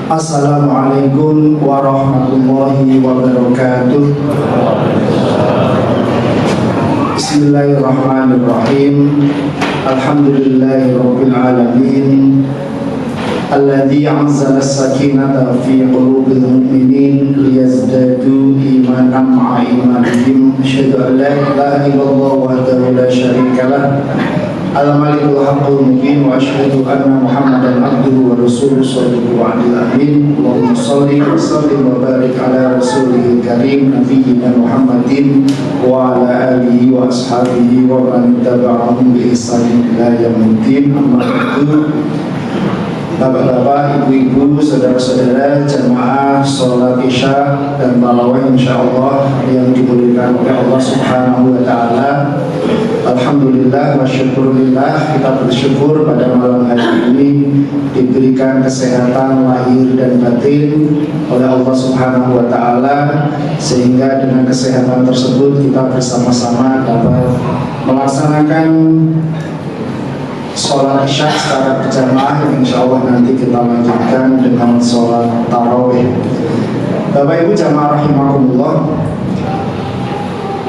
Assalamualaikum warahmatullahi wabarakatuh. Bismillahirrahmanirrahim. Alhamdulillahirabbil alamin. Alladzi anzala as-sakinata fi qulubil mu'minin liyazdadu imanan ma'a imanihim. Asyhadu an la ilaha illallah wahdahu la syarika lah. Al-Malikul Haqqul Mubin wa asyhadu anna Muhammadan abduhu wa rasuluhu shadhiqul wa'dil amin. Allahumma shalli wa sallim wa barik ala rasulihil karim nabiyyina Muhammadin wa ala alihi wa ashabihi wa man tabi'ahum bi ihsanin ila yaumil Amma ba'du. Bapak-bapak, ibu-ibu, saudara-saudara, jamaah sholat isya dan tarawih insyaallah yang dimuliakan oleh Allah Subhanahu wa taala. Alhamdulillah wa syukurillah, kita bersyukur pada malam hari ini diberikan kesehatan lahir dan batin oleh Allah Subhanahu wa taala, sehingga dengan kesehatan tersebut kita bersama-sama dapat melaksanakan sholat isya secara berjamaah yang insya Allah nanti kita lanjutkan dengan sholat tarawih. Bapak Ibu jamaah rahimakumullah,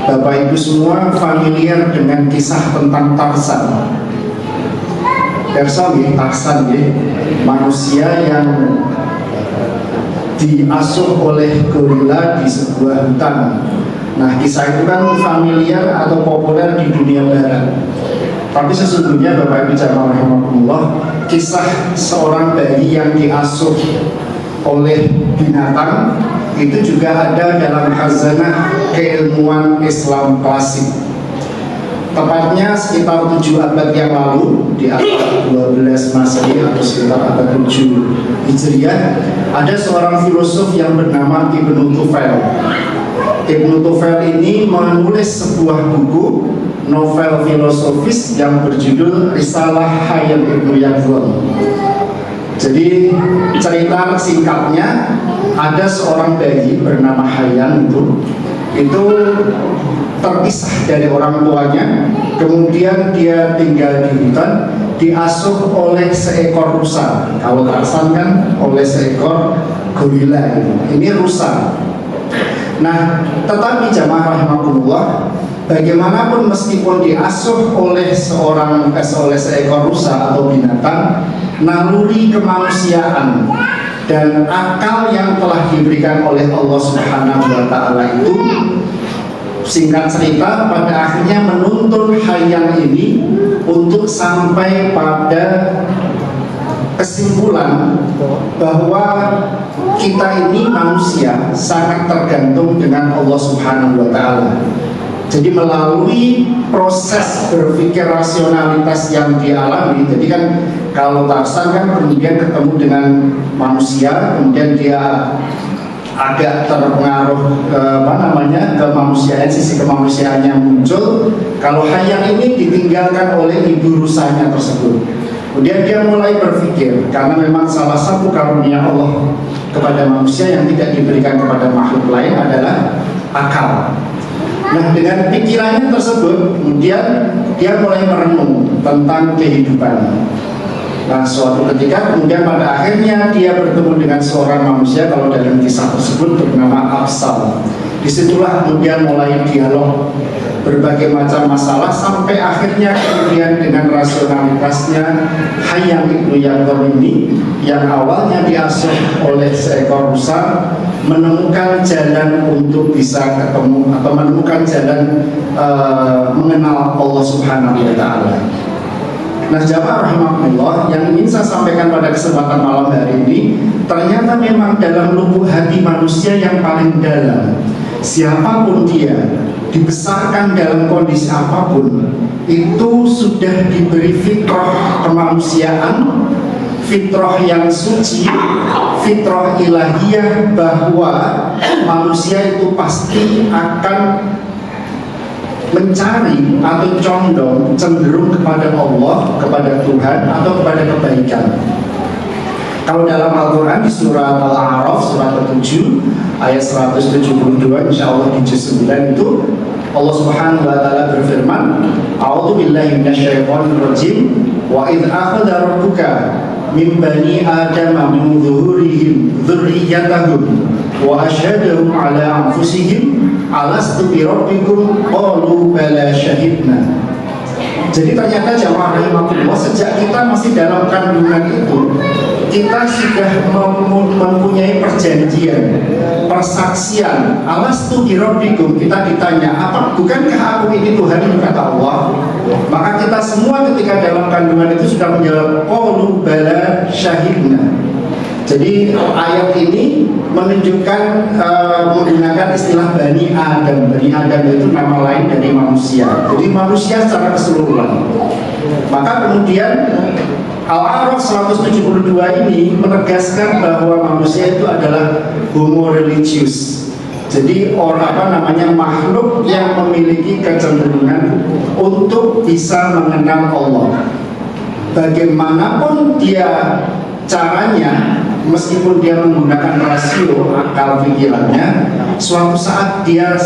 Bapak Ibu semua familiar dengan kisah tentang Tarzan. Tarzan manusia yang diasuh oleh gorila di sebuah hutan. Nah, kisah itu kan familiar atau populer di dunia barat. Tapi sesungguhnya Bapak Ibu jamaah rahimakumullah, kisah seorang bayi yang diasuh oleh binatang itu juga ada dalam khazanah keilmuan Islam klasik. Tepatnya sekitar 7 abad yang lalu, di abad 12 Masehi atau sekitar abad 7 Hijriah, ada seorang filosof yang bernama Ibnu Tufail. Ibnu Tufail ini menulis sebuah buku novel filosofis yang berjudul Risalah Hayyan Ibnu Yaqzan. Jadi cerita singkatnya, ada seorang bayi bernama Hayyan itu terpisah dari orang tuanya, kemudian dia tinggal di hutan, diasuh oleh seekor rusa. Kalau Tarzan kan oleh seekor gorila, ini rusa. Nah, tetapi jamaah rahimakumullah, bagaimanapun meskipun diasuh oleh seekor rusa atau binatang, naluri kemanusiaan dan akal yang telah diberikan oleh Allah Subhanahu wa taala itu, singkat cerita, pada akhirnya menuntun Hayyan ini untuk sampai pada kesimpulan bahwa kita ini manusia sangat tergantung dengan Allah Subhanahu wa taala. Jadi melalui proses berpikir rasionalitas yang dialami, jadi kan kalau Tarzan kan kemudian ketemu dengan manusia, kemudian dia agak terpengaruh kemanusiaan, sisi kemanusiaannya muncul. Kalau Hayyan ini ditinggalkan oleh ibu rusanya tersebut. Kemudian dia mulai berpikir, karena memang salah satu karunia Allah kepada manusia yang tidak diberikan kepada makhluk lain adalah akal. Nah, dengan pikirannya tersebut, kemudian dia mulai merenung tentang kehidupan. Nah, suatu ketika kemudian pada akhirnya dia bertemu dengan seorang manusia, kalau dalam kisah tersebut bernama Absal. Disitulah kemudian mulai dialog berbagai macam masalah, sampai akhirnya kemudian dengan rasionalitasnya Hayyan Ibnu Yaqzan ini yang awalnya diasuh oleh seekor rusa menemukan jalan untuk bisa ketemu atau menemukan jalan mengenal Allah Subhanahu wa taala. Nah, jamaah rahimakumullah, yang ingin saya sampaikan pada kesempatan malam hari ini, ternyata memang dalam lubuk hati manusia yang paling dalam, siapapun dia, dibesarkan dalam kondisi apapun, itu sudah diberi fitrah kemanusiaan, fitrah yang suci, fitrah ilahiyah, bahwa manusia itu pasti akan mencari atau condong, cenderung kepada Allah, kepada Tuhan, atau kepada kebaikan. Kalau dalam Al-Quran di surah Al-A'raf, surah ke-7 ayat 172, insya Allah di juz 9 itu Allah Subhanahu wa taala berfirman, A'udzu billahi minasyaitonir rajim, wa idz akhadha rabbuka min bani Adam min zuhurihim dzurriyyatahum wa asyhadahum ala anfusihim alastu bi rabbikum qalu bala syahidna. Jadi ternyata jamaah rahimakumullah, sejak kita masih dalam kandungan itu, kita sudah mempunyai perjanjian, persaksian. Alastu bi rabbikum, kita ditanya, apa bukankah aku ini Tuhan, kata Allah. Maka kita semua ketika dalam kandungan itu sudah menjawab qalu bala syahidna. Jadi ayat ini menunjukkan menggunakan istilah Bani Adam. Bani Adam itu nama lain dari manusia. Jadi manusia secara keseluruhan. Maka kemudian Al-A'raf 172 ini menegaskan bahwa manusia itu adalah homo religius. Jadi makhluk yang memiliki kecenderungan untuk bisa mengenal Allah. Bagaimanapun dia caranya, meskipun dia menggunakan rasio akal pikirannya, suatu saat dia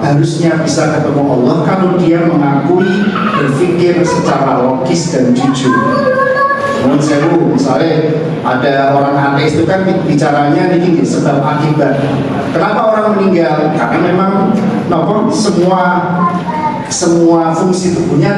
harusnya bisa ketemu Allah kalau dia mengakui berpikir secara logis dan jujur. Misalnya ada orang ateis itu kan bicaranya ini sebab akibat. Kenapa orang meninggal? Karena memang semua fungsi tubuhnya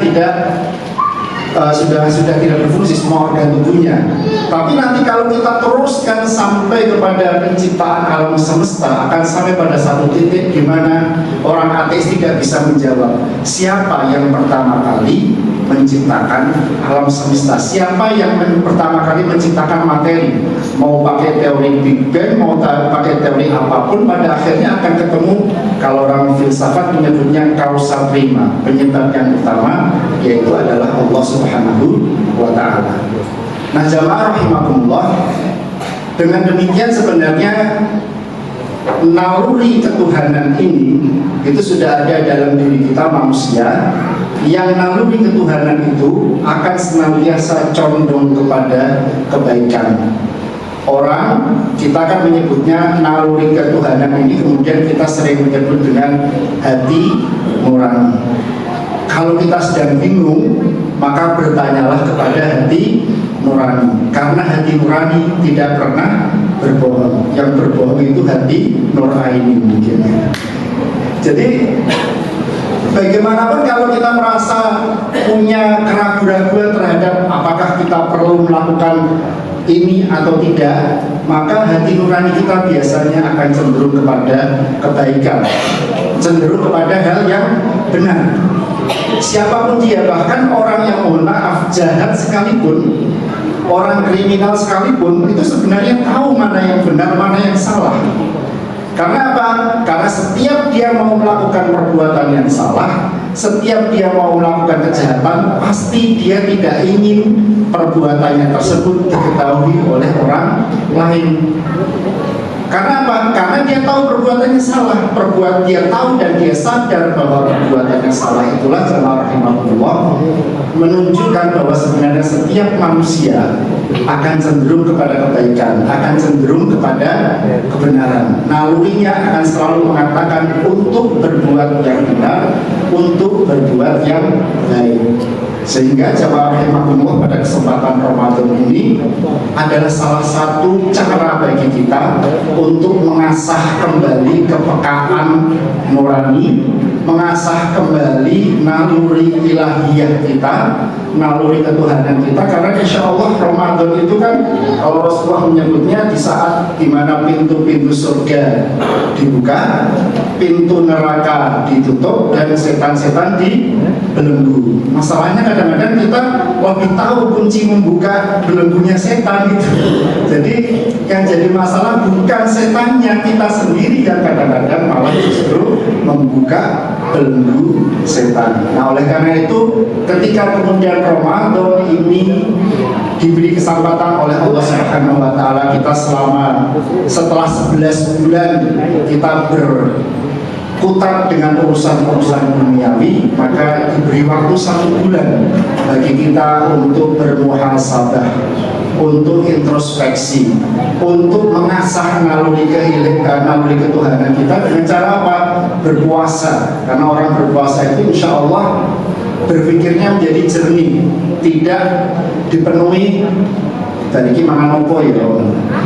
sudah tidak berfungsi, semua organ tubuhnya. Tapi nanti kalau kita teruskan sampai kepada penciptaan alam semesta, akan sampai pada satu titik di mana orang ateis tidak bisa menjawab siapa yang pertama kali menciptakan alam semesta, siapa yang pertama kali menciptakan materi. Mau pakai teori Big Bang, mau pakai teori apapun, pada akhirnya akan ketemu, kalau orang filsafat menyebutnya causa prima, penyebab yang utama yaitu adalah Allah Subhanahu wa ta'ala. Nah, jamaah rahimakumullah, dengan demikian sebenarnya naluri ketuhanan ini itu sudah ada dalam diri kita manusia. Yang naluri ketuhanan itu akan senantiasa condong kepada kebaikan. Orang, kita kan menyebutnya naluri ketuhanan ini, kemudian kita sering menyebut dengan hati nurani. Kalau kita sedang bingung, maka bertanyalah kepada hati nurani, karena hati nurani tidak pernah berbohong. Yang berbohong itu hati nuraini mungkin. Jadi bagaimanapun kalau kita merasa punya keraguan-keraguan terhadap apakah kita perlu melakukan ini atau tidak, maka hati nurani kita biasanya akan cenderung kepada kebaikan, cenderung kepada hal yang benar. Siapapun dia, bahkan orang yang mohon maaf jahat sekalipun, orang kriminal sekalipun, itu sebenarnya tahu mana yang benar, mana yang salah. Karena apa? Karena setiap dia mau melakukan perbuatan yang salah, setiap dia mau melakukan kejahatan, pasti dia tidak ingin perbuatannya tersebut diketahui oleh orang lain. Karena apa? Karena dia tahu perbuatannya salah, dia tahu dan dia sadar bahwa perbuatannya salah. Itulah jamaah rahimahullah menunjukkan bahwa sebenarnya setiap manusia akan cenderung kepada kebaikan, akan cenderung kepada kebenaran. Nalurinya akan selalu mengatakan untuk berbuat yang benar, untuk berbuat yang baik. Sehingga jamaah rahimahullah pada kesempatan Ramadan ini adalah salah satu cara bagi kita untuk mengasah kembali kepekaan nurani, mengasah kembali naluri ilahiyah kita, naluri ketuhanan kita. Karena insya Allah Ramadan itu kan, kalau Rasulullah menyebutnya di saat dimana pintu-pintu surga dibuka, pintu neraka ditutup, dan setan-setan dibelenggu. Masalahnya kadang-kadang kita lebih tahu kunci membuka belenggunya setan gitu. Jadi yang jadi masalah bukan setannya, kita sendiri yang kadang-kadang malah justru membuka belenggu setan. Nah, oleh karena itu ketika kemudian Ramadan ini diberi kesempatan oleh Allah Subhanahu wa ta'ala, kita setelah 11 bulan kita berkutat dengan urusan-urusan duniawi, maka diberi waktu 1 bulan bagi kita untuk bermuhasabah, untuk introspeksi, untuk mengasah naluri ketuhanan kita dengan cara apa? Berpuasa. Karena orang berpuasa itu insya Allah berpikirnya menjadi jernih, tidak dipenuhi tadi mangan opo ya,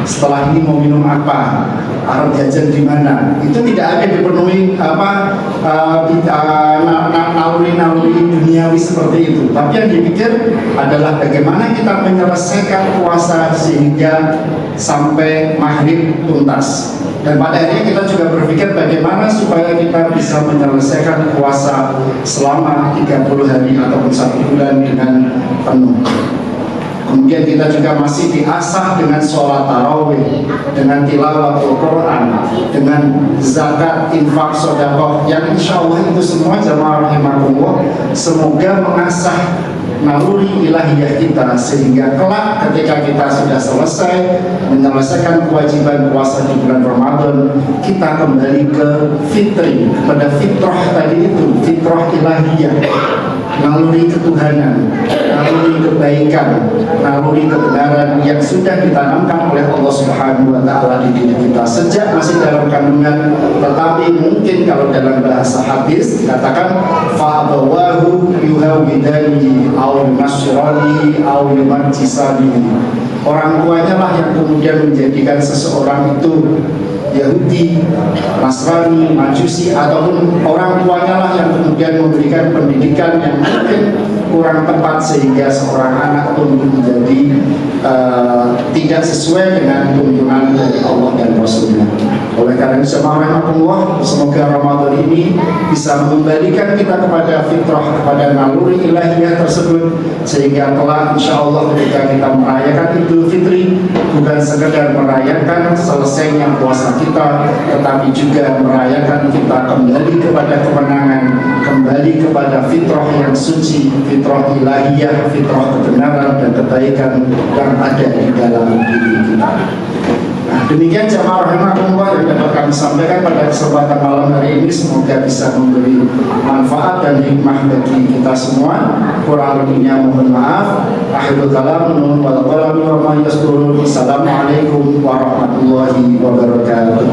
setelah ini mau minum apa, arep jajan di mana, itu tidak ada dipenuhi naluri duniawi seperti itu. Tapi yang dipikir adalah bagaimana kita menyelesaikan puasa sehingga sampai maghrib tuntas. Dan pada akhirnya kita juga berpikir bagaimana supaya kita bisa menyelesaikan puasa selama 30 hari ataupun 1 bulan dengan penuh. Kemudian kita juga masih diasah dengan sholat tarawih, dengan tilawatul Quran, dengan zakat, infak, sedekah, yang insya Allah itu semua jamaah rahimakumullah semoga mengasah naluri ilahiyah kita sehingga kelak ketika kita sudah selesai menyelesaikan kewajiban puasa di bulan Ramadan, kita kembali ke fitri, kepada fitrah tadi itu, fitrah ilahiyah, naluri ketuhanan, naluri kebaikan, naluri kebenaran yang sudah ditanamkan oleh Allah Subhanahu wa Ta'ala di diri kita sejak masih dalam kandungan. Tetapi mungkin kalau dalam bahasa hadis dikatakan fa'abawahu yuhawidanihi au yunasyiranihi au yumanjisanihi, orang tuanya lah yang kemudian menjadikan seseorang itu Yahudi, Nasrani, Majusi, ataupun orang tuanya lah yang kemudian memberikan pendidikan yang mungkin kurang tepat sehingga seorang anak tumbuh menjadi tidak sesuai dengan tuntunan dari Allah dan Rasulnya. Oleh karena itu Allah, semoga Ramadan ini bisa mengembalikan kita kepada fitrah, kepada naluri ilahiyah tersebut, sehingga kelak insya Allah ketika kita merayakan Idul Fitri bukan sekedar merayakan selesainya puasa kita, tetapi juga merayakan kita kembali kepada kemenangan, kembali kepada fitrah yang suci, fitrah ilahiyah, fitrah kebenaran dan kebaikan yang ada di dalam diri kita. Nah, demikian jamaah rahimakumullah yang dapat kami sampaikan pada kesempatan malam hari ini. Semoga bisa memberi manfaat dan hikmah bagi kita semua. Kurang lebihnya mohon maaf. Akhirul kalam, nun wal qalam wa ma yasturun. Assalamualaikum warahmatullahi wabarakatuh.